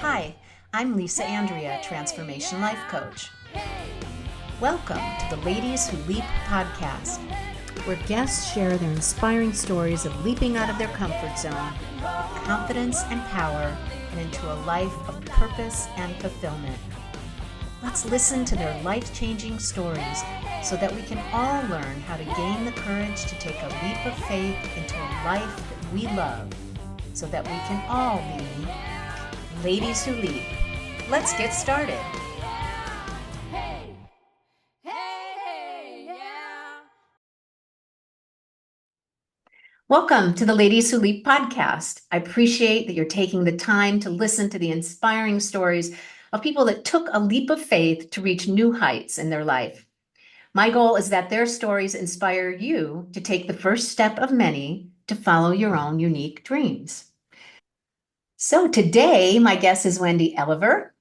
Hi, I'm Lisa Andrea, Transformation Life Coach. Welcome to the Ladies Who Leap podcast, where guests share their inspiring stories of leaping out of their comfort zone with confidence and power and into a life of purpose and fulfillment. Let's listen to their life-changing stories so that we can all learn how to gain the courage to take a leap of faith into a life that we love so that we can all be Ladies Who Leap. Let's get started. Welcome to the Ladies Who Leap podcast. I appreciate that you're taking the time to listen to the inspiring stories of people that took a leap of faith to reach new heights in their life. My goal is that their stories inspire you to take the first step of many to follow your own unique dreams. So today, my guest is Wendy Elover.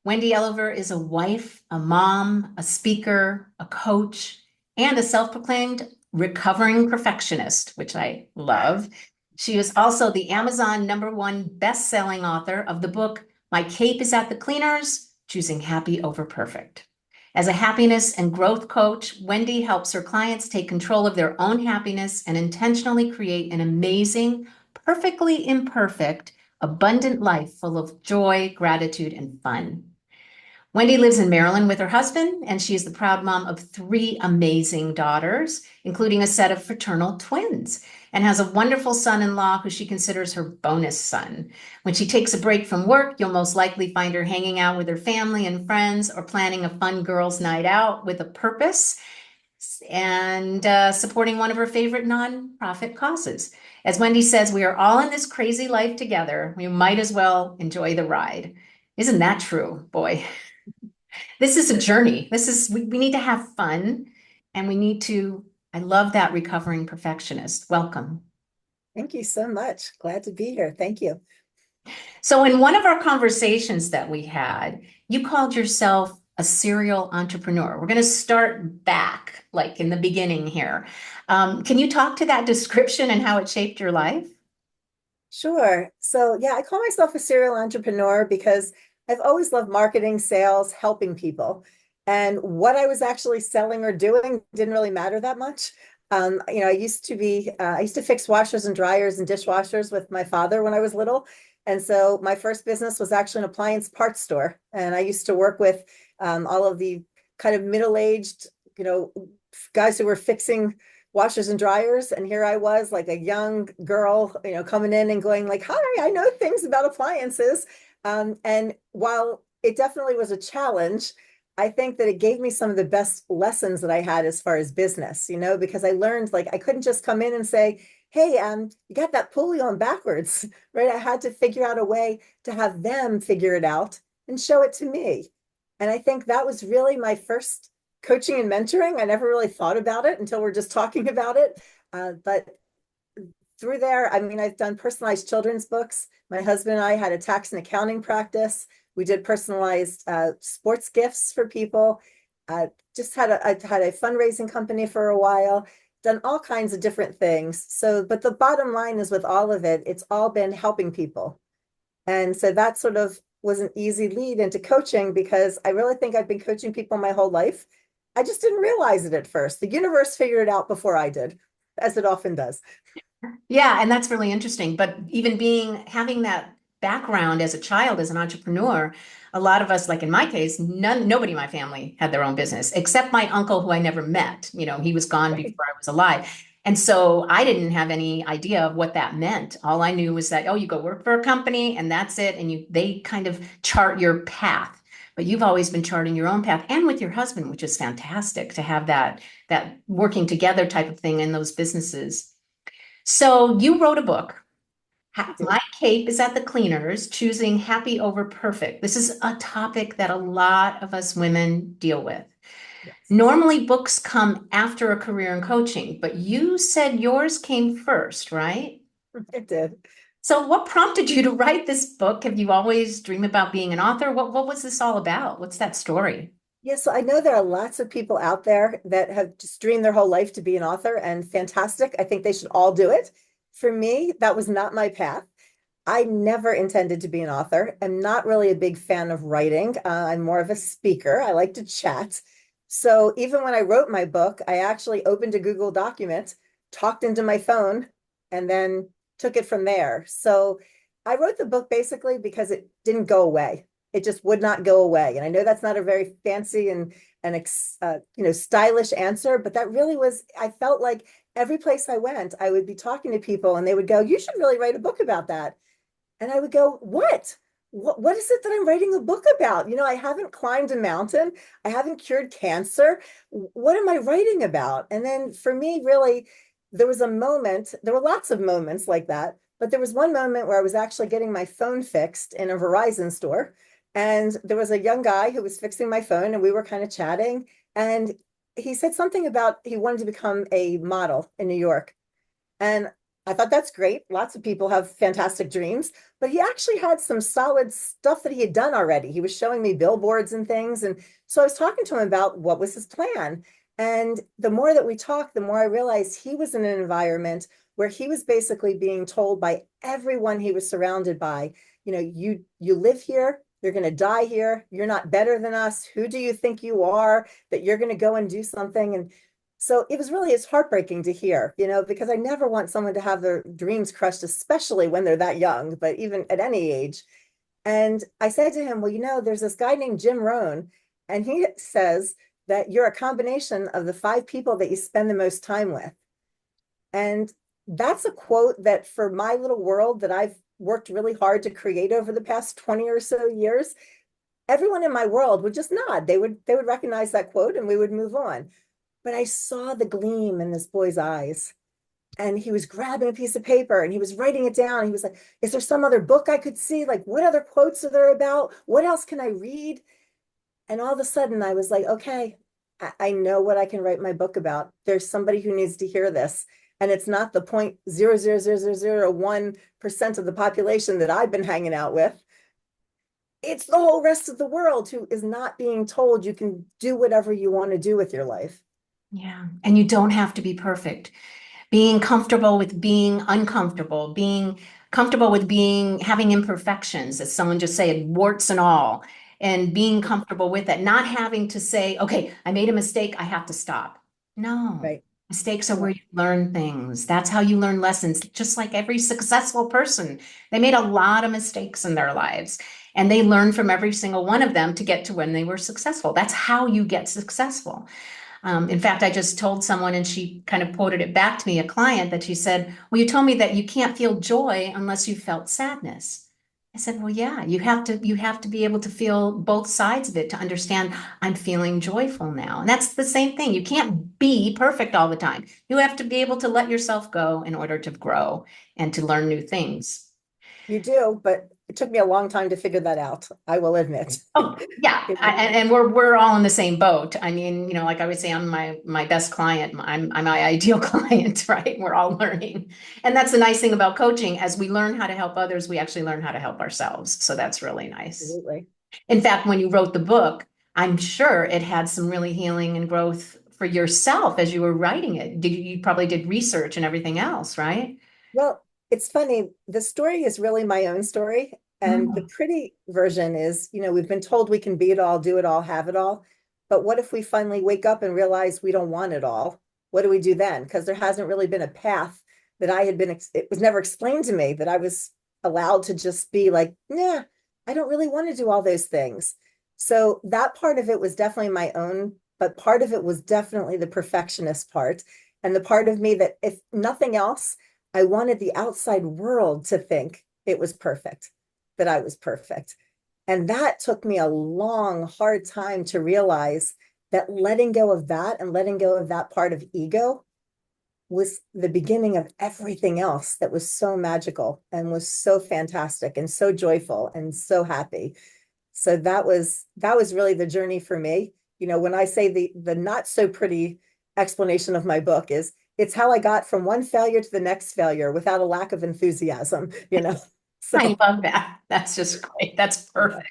Wendy Elover is a wife, a mom, a speaker, a coach, and a self-proclaimed recovering perfectionist, which I love. She is also the Amazon #1 best-selling author of the book, My Cape is at the Cleaners, Choosing Happy Over Perfect. As a happiness and growth coach, Wendy helps her clients take control of their own happiness and intentionally create an amazing, perfectly imperfect, abundant life full of joy, gratitude, and fun. Wendy lives in Maryland with her husband, and she is the proud mom of 3 amazing daughters, including a set of fraternal twins, and has a wonderful son-in-law who she considers her bonus son. When she takes a break from work, you'll most likely find her hanging out with her family and friends or planning a fun girls' night out with a purpose and supporting one of her favorite nonprofit causes. As Wendy says, we are all in this crazy life together. We might as well enjoy the ride. Isn't that true? Boy. This is a journey. We need to have fun and I love that recovering perfectionist. Welcome. Thank you so much. Glad to be here. Thank you. So in one of our conversations that we had, you called yourself a serial entrepreneur. We're going to start back, like in the beginning here. Can you talk to that description and how it shaped your life? Sure. So, yeah, I call myself a serial entrepreneur because I've always loved marketing, sales, helping people. And what I was actually selling or doing didn't really matter that much. I used to fix washers and dryers and dishwashers with my father when I was little. And so my first business was actually an appliance parts store. And I used to work with all of the kind of middle-aged, guys who were fixing washers and dryers. And here I was, like a young girl, coming in and going like, hi, I know things about appliances. And while it definitely was a challenge, I think that it gave me some of the best lessons that I had as far as business, because I learned, like, I couldn't just come in and say, hey, you got that pulley on backwards, right? I had to figure out a way to have them figure it out and show it to me. And I think that was really my first coaching and mentoring. I never really thought about it until we're just talking about it. But through there, I mean, I've done personalized children's books. My husband and I had a tax and accounting practice. We did personalized sports gifts for people. I had a fundraising company for a while, done all kinds of different things. So, but the bottom line is with all of it, it's all been helping people. And so that sort of was an easy lead into coaching because I really think I've been coaching people my whole life. I just didn't realize it at first. The universe figured it out before I did, as it often does. Yeah, and that's really interesting. But even having that background as a child, as an entrepreneur, a lot of us, like in my case, nobody in my family had their own business, except my uncle who I never met. He was gone before I was alive. And so I didn't have any idea of what that meant. All I knew was that, oh, you go work for a company and that's it. And they kind of chart your path. But you've always been charting your own path and with your husband, which is fantastic to have that working together type of thing in those businesses. So you wrote a book. My Cape is at the Cleaners, Choosing Happy Over Perfect. This is a topic that a lot of us women deal with. Yes. Normally, books come after a career in coaching, but you said yours came first, right? It did. So what prompted you to write this book? Have you always dreamed about being an author? What was this all about? What's that story? Yes, so I know there are lots of people out there that have just dreamed their whole life to be an author, and fantastic. I think they should all do it. For me, that was not my path. I never intended to be an author. I'm not really a big fan of writing. I'm more of a speaker. I like to chat. So even when I wrote my book, I actually opened a Google document, talked into my phone, and then took it from there. So I wrote the book basically because it didn't go away. It just would not go away. And I know that's not a very fancy and stylish answer, but that really was, I felt like every place I went, I would be talking to people and they would go, "You should really write a book about that." And I would go, "What? What is it that I'm writing a book about? I haven't climbed a mountain. I haven't cured cancer. What am I writing about?" And then for me, really, there was a moment, there were lots of moments like that, but there was one moment where I was actually getting my phone fixed in a Verizon store. And there was a young guy who was fixing my phone, and we were kind of chatting. And he said something about he wanted to become a model in New York. And I thought that's great. Lots of people have fantastic dreams, but he actually had some solid stuff that he had done already. He was showing me billboards and things. And so I was talking to him about what was his plan. And the more that we talked, the more I realized he was in an environment where he was basically being told by everyone he was surrounded by, you live here, you're going to die here, you're not better than us. Who do you think you are that you're going to go and do something? And so it's heartbreaking to hear, because I never want someone to have their dreams crushed, especially when they're that young, but even at any age. And I said to him, "Well, there's this guy named Jim Rohn, and he says that you're a combination of the five people that you spend the most time with." And that's a quote that for my little world that I've worked really hard to create over the past 20 or so years, everyone in my world would just nod. They would recognize that quote and we would move on. But I saw the gleam in this boy's eyes. And he was grabbing a piece of paper and he was writing it down. He was like, "Is there some other book I could see? Like, what other quotes are there about? What else can I read?" And all of a sudden, I was like, "Okay, I know what I can write my book about. There's somebody who needs to hear this." And it's not the 0.00001% of the population that I've been hanging out with. It's the whole rest of the world who is not being told you can do whatever you want to do with your life. Yeah. And you don't have to be perfect. Being comfortable with being uncomfortable, being comfortable with having imperfections, as someone just said, warts and all, and being comfortable with it, not having to say, okay, I made a mistake, I have to stop. No, Right. mistakes are Yeah. where you learn things. That's how you learn lessons. Just like every successful person, they made a lot of mistakes in their lives and they learned from every single one of them to get to when they were successful. That's how you get successful. In fact, I just told someone and she kind of quoted it back to me, a client, that she said, "Well, you told me that you can't feel joy unless you felt sadness." I said, "Well, yeah, you have to be able to feel both sides of it to understand I'm feeling joyful now." And that's the same thing. You can't be perfect all the time. You have to be able to let yourself go in order to grow and to learn new things. You do, but it took me a long time to figure that out. I will admit. Oh, yeah, You know, and we're all in the same boat. I mean, like I would say, I'm my best client. I'm my ideal client, right? We're all learning, and that's the nice thing about coaching. As we learn how to help others, we actually learn how to help ourselves. So that's really nice. Absolutely. In fact, when you wrote the book, I'm sure it had some really healing and growth for yourself as you were writing it. You probably did research and everything else, right? Well, it's funny. The story is really my own story. And the Mm. pretty version is, we've been told we can be it all, do it all, have it all. But what if we finally wake up and realize we don't want it all? What do we do then? Because there hasn't really been a path that it was never explained to me that I was allowed to just be like, "Nah, I don't really want to do all those things." So that part of it was definitely my own, but part of it was definitely the perfectionist part. And the part of me that, if nothing else, I wanted the outside world to think it was perfect, that I was perfect. And that took me a long, hard time to realize that letting go of that and letting go of that part of ego was the beginning of everything else that was so magical and was so fantastic and so joyful and so happy. So that was really the journey for me. When I say the not so pretty explanation of my book is it's how I got from one failure to the next failure without a lack of enthusiasm. I So love that. That's just great. That's yeah. perfect.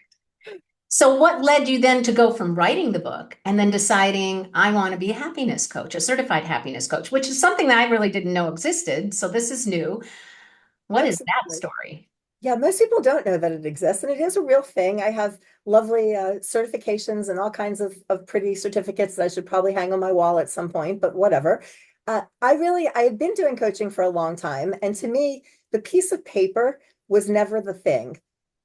So what led you then to go from writing the book and then deciding I want to be a happiness coach, a certified happiness coach, which is something that I really didn't know existed. So this is new. What is that Absolutely. story? Yeah, most people don't know that it exists, and it is a real thing. I have lovely certifications and all kinds of pretty certificates that I should probably hang on my wall at some point, but whatever. I had been doing coaching for a long time, and to me, the piece of paper was never the thing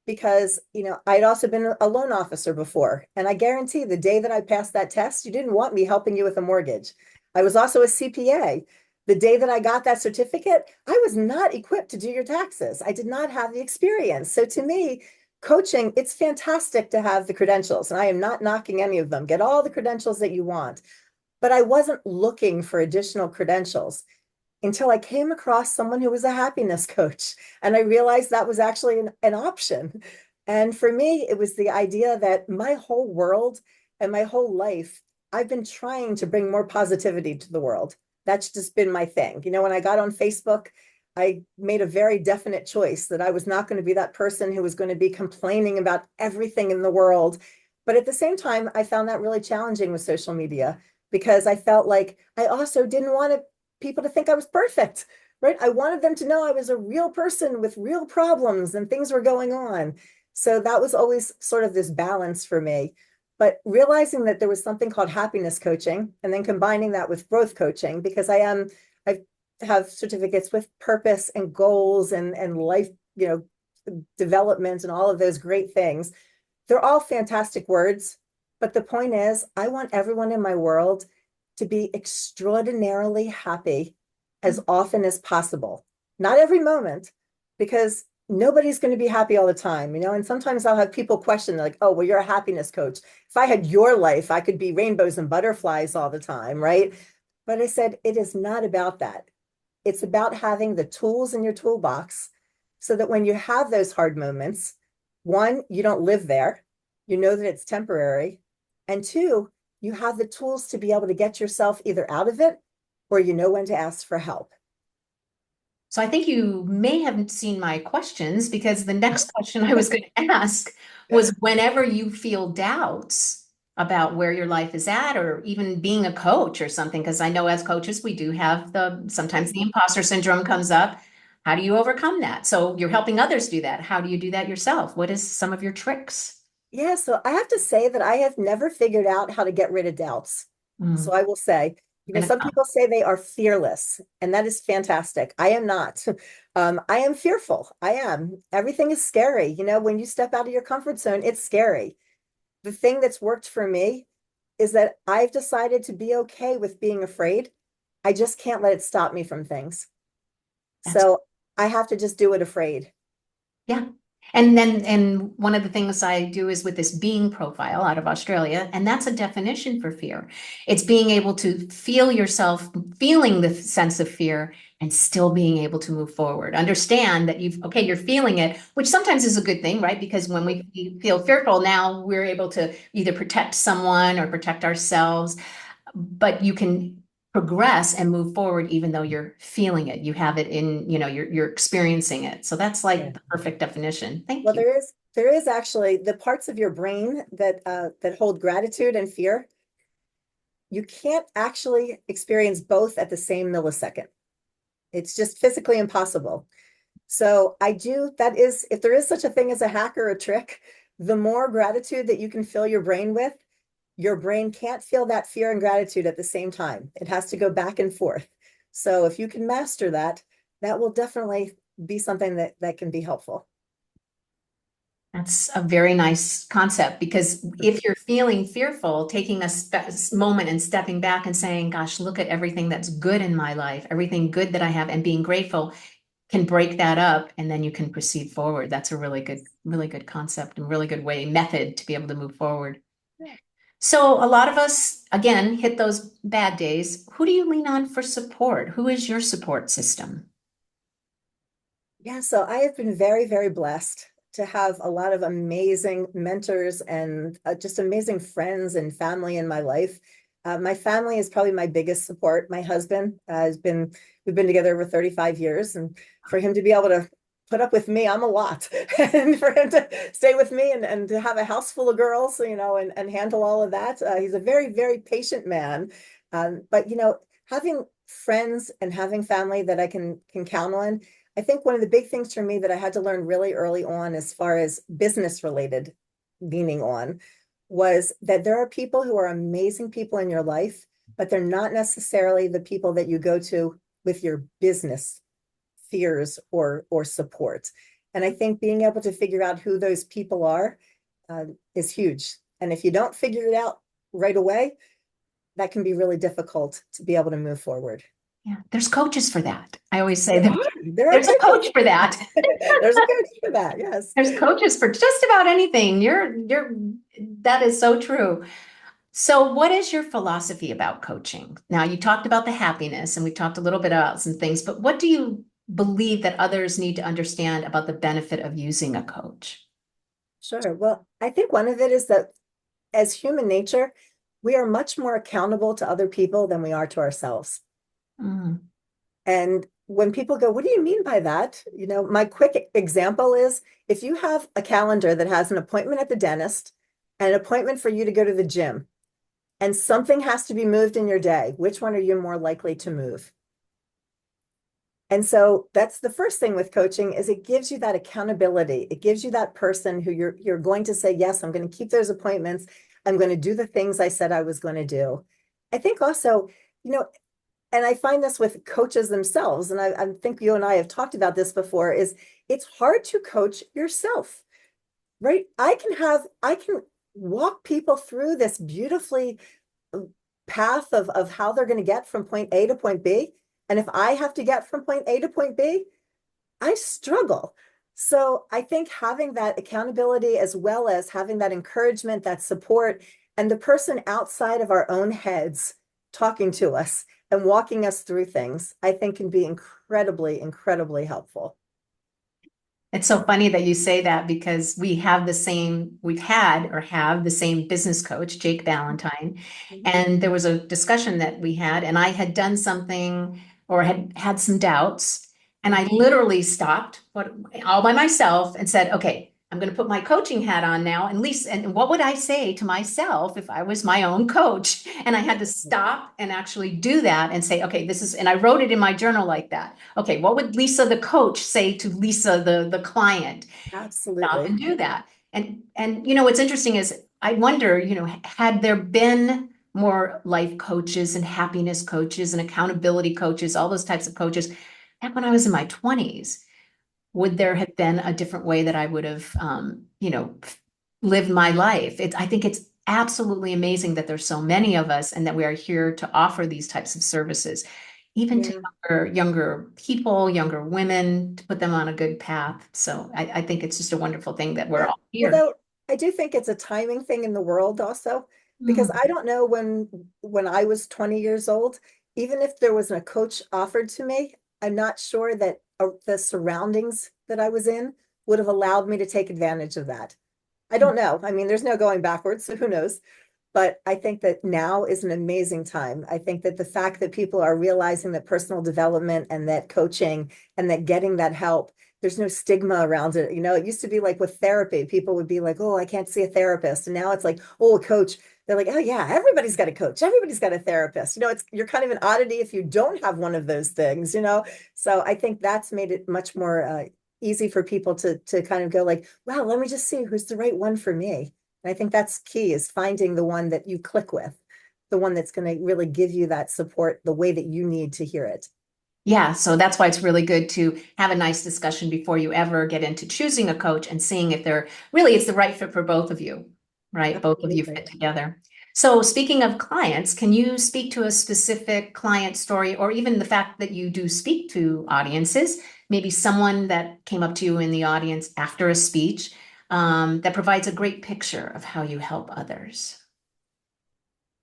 because, I'd also been a loan officer before, and I guarantee the day that I passed that test, you didn't want me helping you with a mortgage. I was also a CPA. The day that I got that certificate, I was not equipped to do your taxes. I did not have the experience. So to me, coaching, it's fantastic to have the credentials, and I am not knocking any of them. Get all the credentials that you want. But I wasn't looking for additional credentials until I came across someone who was a happiness coach. And I realized that was actually an option. And for me, it was the idea that my whole world and my whole life, I've been trying to bring more positivity to the world. That's just been my thing. When I got on Facebook, I made a very definite choice that I was not going to be that person who was going to be complaining about everything in the world. But at the same time, I found that really challenging with social media because I felt like I also didn't want people to think I was perfect, right? I wanted them to know I was a real person with real problems and things were going on. So that was always sort of this balance for me. But realizing that there was something called happiness coaching and then combining that with growth coaching, because I have certificates with purpose and goals and life, development and all of those great things. They're all fantastic words. But the point is, I want everyone in my world to be extraordinarily happy as often as possible. Not every moment, because nobody's going to be happy all the time, and sometimes I'll have people question like, oh, well, you're a happiness coach. If I had your life, I could be rainbows and butterflies all the time, right? But I said, it is not about that. It's about having the tools in your toolbox so that when you have those hard moments, one, you don't live there, you know that it's temporary, and two, you have the tools to be able to get yourself either out of it or you know when to ask for help. So I think you may have seen my questions because the next question I was going to ask was whenever you feel doubts about where your life is at, or even being a coach or something, because I know as coaches, we do have sometimes the imposter syndrome comes up. How do you overcome that? So you're helping others do that. How do you do that yourself? What is some of your tricks? Yeah, so I have to say that I have never figured out how to get rid of doubts. So Mm, I will say, gonna some come. people say they are fearless, and that is fantastic. I am not. I am fearful. I am. Everything is scary. When you step out of your comfort zone, it's scary. The thing that's worked for me is that I've decided to be okay with being afraid. I just can't let it stop me from things. That's So I have to just do it afraid. Yeah. And one of the things I do is with this being profile out of Australia, and that's a definition for fear. It's being able to feel yourself feeling the sense of fear and still being able to move forward. Understand that you're feeling it, which sometimes is a good thing, right? Because when we feel fearful, now we're able to either protect someone or protect ourselves, but you can progress and move forward even though you're feeling it. You have it in, you're experiencing it. So that's Yeah. like the perfect definition. Thank Well, you. there is actually the parts of your brain that hold gratitude and fear. You can't actually experience both at the same millisecond. It's just physically impossible. So that is, if there is such a thing as a hack or a trick, the more gratitude that you can fill your brain with, your brain can't feel that fear and gratitude at the same time. It has to go back and forth. So if you can master that, that will definitely be something that can be helpful. That's a very nice concept because if you're feeling fearful, taking a moment and stepping back and saying, gosh, look at everything that's good in my life, everything good that I have, and being grateful can break that up and then you can proceed forward. That's a really good concept and really good method to be able to move forward. Yeah. So a lot of us, again, hit those bad days. Who do you lean on for support? Who is your support system? Yeah, so I have been very, very blessed to have a lot of amazing mentors and just amazing friends and family in my life. My family is probably my biggest support. My husband we've been together over 35 years, and for him to be able to put up with me, I'm a lot. And for him to stay with me and to have a house full of girls, and handle all of that. He's a very, very patient man. But having friends and having family that I can count on, I think one of the big things for me that I had to learn really early on, as far as business related leaning on, was that there are people who are amazing people in your life, but they're not necessarily the people that you go to with your business fears or support. And I think being able to figure out who those people are is huge. And if you don't figure it out right away, that can be really difficult to be able to move forward. Yeah, there's coaches for that. I always say There that are, there are there's a coaches. coach for that. There's a coach for that. Yes. There's coaches for just about anything. You're that is so true. So what is your philosophy about coaching? Now, you talked about the happiness and we talked a little bit about some things, but what do you believe that others need to understand about the benefit of using a coach? Sure. Well, I think one of it is that as human nature, we are much more accountable to other people than we are to ourselves. Mm. And when people go, what do you mean by that? My quick example is if you have a calendar that has an appointment at the dentist and an appointment for you to go to the gym, and something has to be moved in your day, which one are you more likely to move? And so that's the first thing with coaching is it gives you that accountability. It gives you that person who you're going to say, yes, I'm going to keep those appointments. I'm going to do the things I said I was going to do. I think also, you know, and I find this with coaches themselves, and I think you and I have talked about this before, is it's hard to coach yourself, right? I can walk people through this beautifully path of how they're going to get from point A to point B. And if I have to get from point A to point B, I struggle. So I think having that accountability as well as having that encouragement, that support, and the person outside of our own heads talking to us and walking us through things, I think can be incredibly, incredibly helpful. It's so funny that you say that because we've had or have the same business coach, Jake Ballantyne. Mhm. And there was a discussion that we had, and I had done something or had some doubts. And I literally stopped all by myself and said, okay, I'm going to put my coaching hat on now. And Lisa, and what would I say to myself if I was my own coach? And I had to stop and actually do that and say, okay, and I wrote it in my journal like that. Okay, what would Lisa, the coach, say to Lisa, the client? Stop Absolutely. and do that. And what's interesting is I wonder, had there been more life coaches and happiness coaches and accountability coaches, all those types of coaches, back when I was in my 20s, would there have been a different way that I would have, lived my life? I think it's absolutely amazing that there's so many of us and that we are here to offer these types of services, even to Yeah. younger people, younger women, to put them on a good path. So I think it's just a wonderful thing that we're Yeah. all here. Although I do think it's a timing thing in the world also, because Mm. I don't know when I was 20 years old, even if there was a coach offered to me, I'm not sure that the surroundings that I was in would have allowed me to take advantage of that. I don't know. I mean, there's no going backwards, so who knows? But I think that now is an amazing time. I think that the fact that people are realizing that personal development and that coaching and that getting that help, there's no stigma around it. It used to be like with therapy, people would be like, oh, I can't see a therapist. And now it's like, oh, a coach. They're like, oh, yeah, everybody's got a coach. Everybody's got a therapist. You're kind of an oddity if you don't have one of those things. So I think that's made it much more easy for people to kind of go like, wow, let me just see who's the right one for me. And I think that's key is finding the one that you click with, the one that's going to really give you that support the way that you need to hear it. Yeah, so that's why it's really good to have a nice discussion before you ever get into choosing a coach and seeing if it's the right fit for both of you, right? Both of you Absolutely. fit together. So speaking of clients, can you speak to a specific client story or even the fact that you do speak to audiences, maybe someone that came up to you in the audience after a speech, that provides a great picture of how you help others?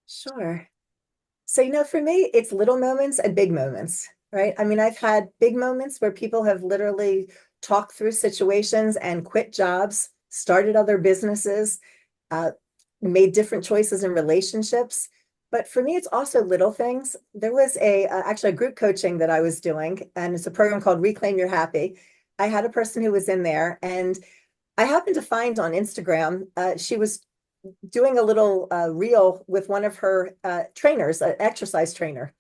Sure. So, for me, it's little moments and big moments, right? I mean, I've had big moments where people have literally talked through situations and quit jobs, started other businesses, uh, made different choices in relationships. But for me, it's also little things. There was actually a group coaching that I was doing, and it's a program called Reclaim Your Happy. I had a person who was in there, and I happened to find on Instagram, she was doing a little reel with one of her trainers, an exercise trainer.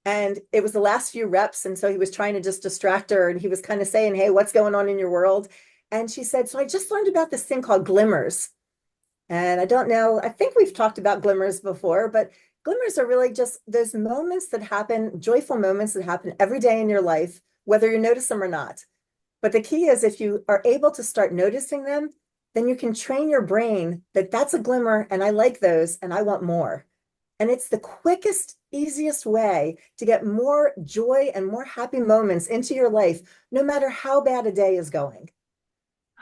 And it was the last few reps. And so he was trying to just distract her. And he was kind of saying, hey, what's going on in your world? And she said, so I just learned about this thing called glimmers. And I don't know, I think we've talked about glimmers before, but glimmers are really just those moments that happen, joyful moments that happen every day in your life, whether you notice them or not. But the key is if you are able to start noticing them, then you can train your brain that that's a glimmer and I like those and I want more. And it's the quickest, easiest way to get more joy and more happy moments into your life, no matter how bad a day is going.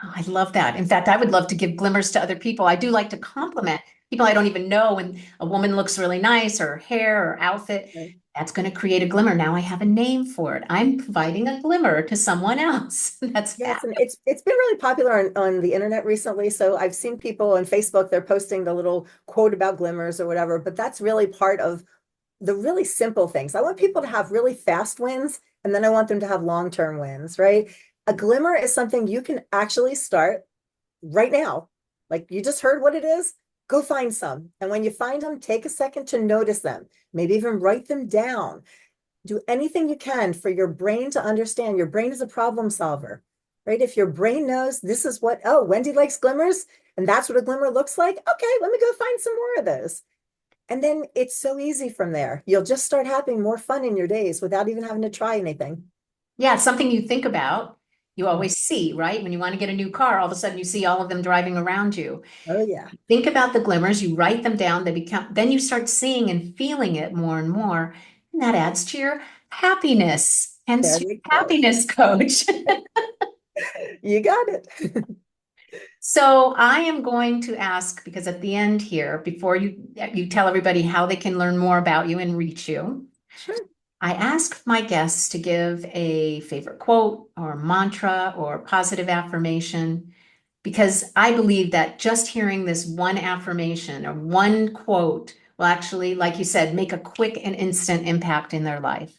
Oh, I love that. In fact, I would love to give glimmers to other people. I do like to compliment people I don't even know when a woman looks really nice or her hair or outfit. Right. That's going to create a glimmer. Now I have a name for it. I'm providing a glimmer to someone else. That's Yes, and fabulous. it's been really popular on the internet recently. So I've seen people on Facebook, they're posting the little quote about glimmers or whatever, but that's really part of the really simple things. I want people to have really fast wins, and then I want them to have long-term wins, right? A glimmer is something you can actually start right now. Like you just heard what it is, go find some. And when you find them, take a second to notice them, maybe even write them down. Do anything you can for your brain to understand. Your brain is a problem solver, right? If your brain knows this is what, oh, Wendy likes glimmers, and that's what a glimmer looks like. Okay, let me go find some more of those. And then it's so easy from there. You'll just start having more fun in your days without even having to try anything. Yeah, something you think about, you Mm. always see, right? When you want to get a new car, all of a sudden you see all of them driving around you. Oh, yeah. Think about the glimmers, you write them down, they become, then you start seeing and feeling it more and more. And that adds to your happiness. Hence There your you go. happiness coach. You got it. So I am going to ask, because at the end here, before you tell everybody how they can learn more about you and reach you, Sure. I ask my guests to give a favorite quote or mantra or positive affirmation, because I believe that just hearing this one affirmation or one quote will actually, like you said, make a quick and instant impact in their life.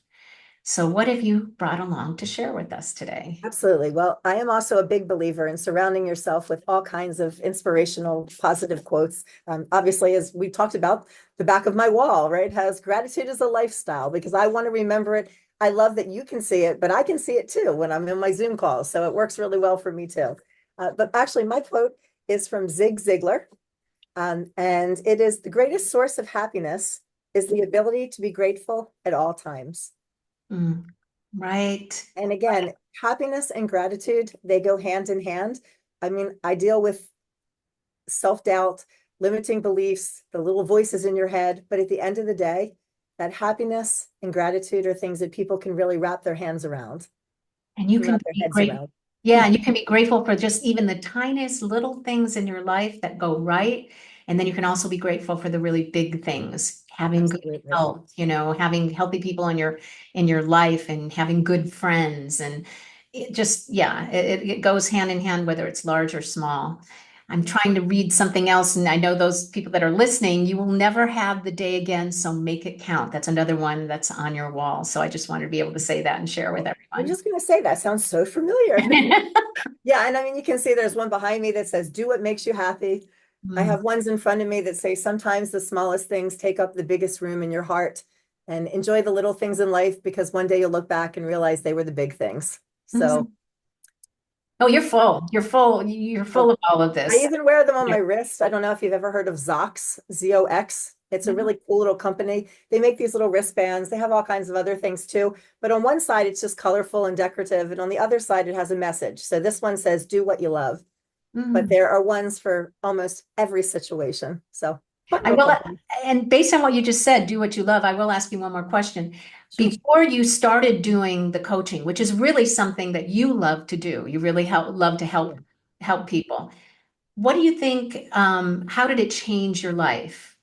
So what have you brought along to share with us today? Absolutely. Well, I am also a big believer in surrounding yourself with all kinds of inspirational, positive quotes. Obviously, as we talked about, the back of my wall, right, has gratitude as a lifestyle because I want to remember it. I love that you can see it, but I can see it too when I'm in my Zoom calls. So it works really well for me too. But actually, my quote is from Zig Ziglar. And it is the greatest source of happiness is the ability to be grateful at all times. Mm, right. And again, happiness and gratitude, they go hand in hand. I mean, I deal with self-doubt, limiting beliefs, the little voices in your head, but at the end of the day, that happiness and gratitude are things that people can really wrap their hands around, And you can wrap their be heads great. around. Yeah, and you can be grateful for just even the tiniest little things in your life that go right. And then you can also be grateful for the really big things, having good Absolutely. health, having healthy people in your life and having good friends. And it just, yeah, it goes hand in hand, whether it's large or small. I'm trying to read something else, and I know those people that are listening, you will never have the day again, so make it count. That's another one that's on your wall. So I just wanted to be able to say that and share with I'm everyone. just going to say that sounds so familiar. Yeah, and I mean, you can see there's one behind me that says, do what makes you happy. I Mm. have ones in front of me that say, sometimes the smallest things take up the biggest room in your heart and enjoy the little things in life because one day you'll look back and realize they were the big things. So, Mhm. Oh, you're full. You're full. You're um, full of all of I this. even wear them on Yeah. my wrist. I don't know if you've ever heard of Zox, Z-O-X. It's a No. really cool little company. They make these little wristbands. They have all kinds of other things too. But on one side, it's just colorful and decorative. And on the other side, it has a message. So this one says, do what you love. But Mm. there are ones for almost every situation. So fun I little will, company. and based on what you just said, do what you love. I will ask you one more question. Sure. Before you started doing the coaching, which is really something that you love to do, you really love to Yeah. help people. What do you think, how did it change your life?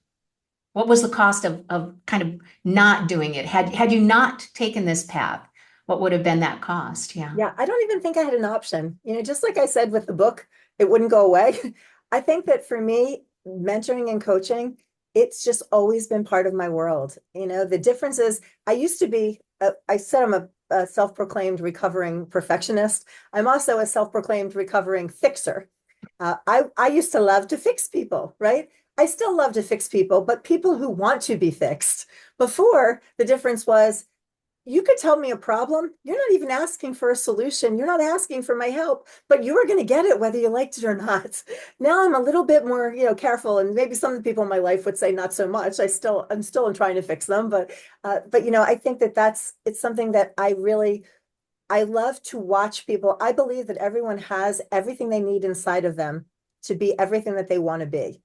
What was the cost of kind of not doing it? Had you not taken this path, what would have been that cost? Yeah. Yeah, I don't even think I had an option. Just like I said with the book, it wouldn't go away. I think that for me, mentoring and coaching, it's just always been part of my world. The difference is I used to be, I said I'm a self-proclaimed recovering perfectionist. I'm also a self-proclaimed recovering fixer. I used to love to fix people, right? I still love to fix people, but people who want to be fixed. Before, the difference was You could tell me a problem. You're not even asking for a solution. You're not asking for my help, but you are going to get it whether you liked it or not. Now I'm a little bit more, careful, and maybe some of the people in my life would say not so much. I'm still trying to fix them, but I think it's something that I love to watch people. I believe that everyone has everything they need inside of them to be everything that they want to be.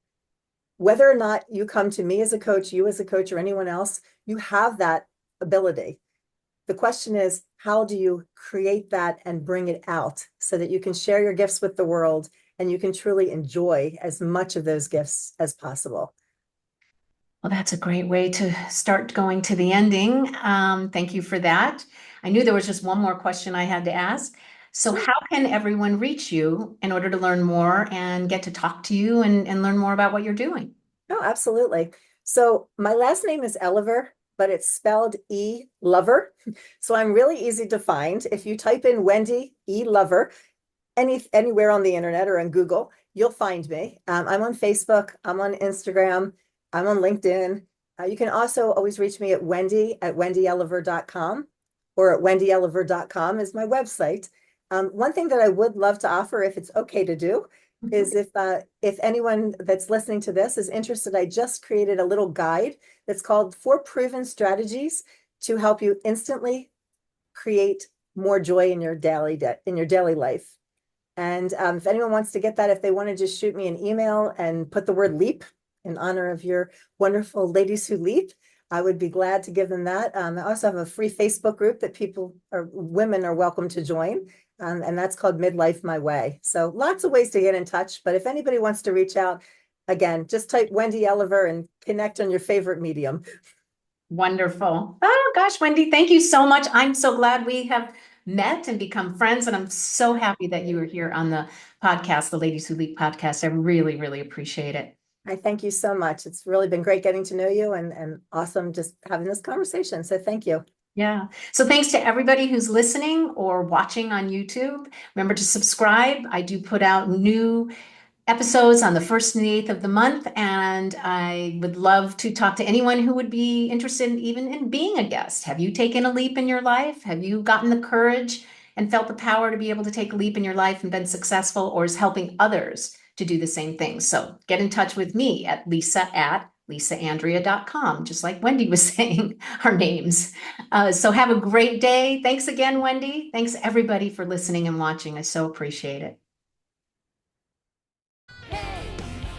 Whether or not you come to me as a coach, you as a coach, or anyone else, you have that ability. The question is, how do you create that and bring it out so that you can share your gifts with the world and you can truly enjoy as much of those gifts as possible? Well, that's a great way to start going to the ending. Thank you for that. I knew there was just one more question I had to ask. So, Sure. how can everyone reach you in order to learn more and get to talk to you and learn more about what you're doing? Oh, absolutely. So my last name is Elover, but it's spelled E-Lover. So I'm really easy to find. If you type in Wendy E-Lover, anywhere on the internet or in Google, you'll find me. I'm on Facebook, I'm on Instagram, I'm on LinkedIn. You can also always reach me at wendy@wendyelover.com, or at wendyelover.com is my website. One thing that I would love to offer, if it's okay to do, is if anyone that's listening to this is interested, I just created a little guide that's called 4 Proven Strategies to help you instantly create more joy in your daily life. And if anyone wants to get that, if they want to just shoot me an email and put the word leap in honor of your wonderful ladies who leap, I would be glad to give them that. I also have a free Facebook group that women are welcome to join. And that's called Midlife My Way. So lots of ways to get in touch. But if anybody wants to reach out, again, just type Wendy Elover and connect on your favorite medium. Wonderful. Oh gosh, Wendy, thank you so much. I'm so glad we have met and become friends. And I'm so happy that you were here on the podcast, the Ladies Who Leap podcast. I really, really appreciate it. I thank you so much. It's really been great getting to know you and awesome just having this conversation. So thank you. Yeah. So thanks to everybody who's listening or watching on YouTube. Remember to subscribe. I do put out new episodes on the 1st and the 8th of the month, and I would love to talk to anyone who would be interested even in being a guest. Have you taken a leap in your life? Have you gotten the courage and felt the power to be able to take a leap in your life and been successful, or is helping others to do the same thing? So get in touch with me at lisa@lisaandrea.com, just like Wendy was saying our names. So have a great day. Thanks again, Wendy. Thanks everybody for listening and watching. I so appreciate it.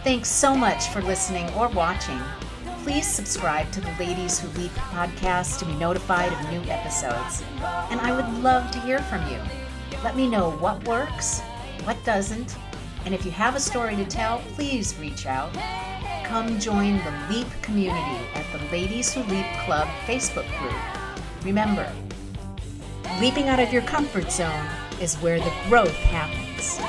Thanks so much for listening or watching. Please subscribe to the Ladies Who Leap podcast to be notified of new episodes. And I would love to hear from you. Let me know what works, what doesn't, and if you have a story to tell, please reach out. Come join the Leap community at the Ladies Who Leap Club Facebook group. Remember, leaping out of your comfort zone is where the growth happens.